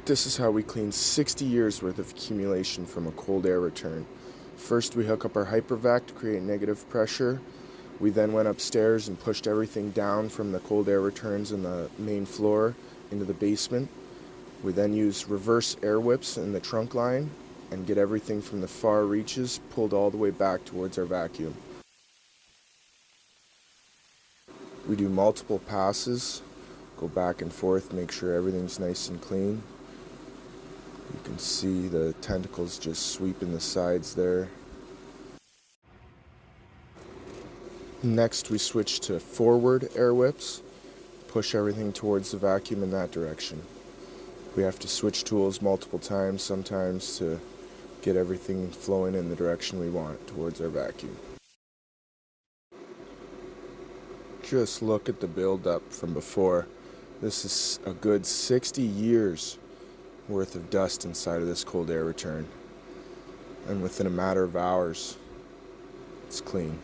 This is how we clean 60 years worth of accumulation from a cold air return. First, we hook up our Hypervac to create negative pressure. We then went upstairs and pushed everything down from the cold air returns in the main floor into the basement. We then used reverse air whips in the trunk line and get everything from the far reaches pulled all the way back towards our vacuum. We do multiple passes, go back and forth, make sure everything's nice and clean. You can see the tentacles just sweeping the sides there. Next, we switch to forward air whips, push everything towards the vacuum in that direction. We have to switch tools multiple times sometimes to get everything flowing in the direction we want towards our vacuum. Just look at the buildup from before. This is a good 60 years worth of dust inside of this cold air return. And within a matter of hours, it's clean.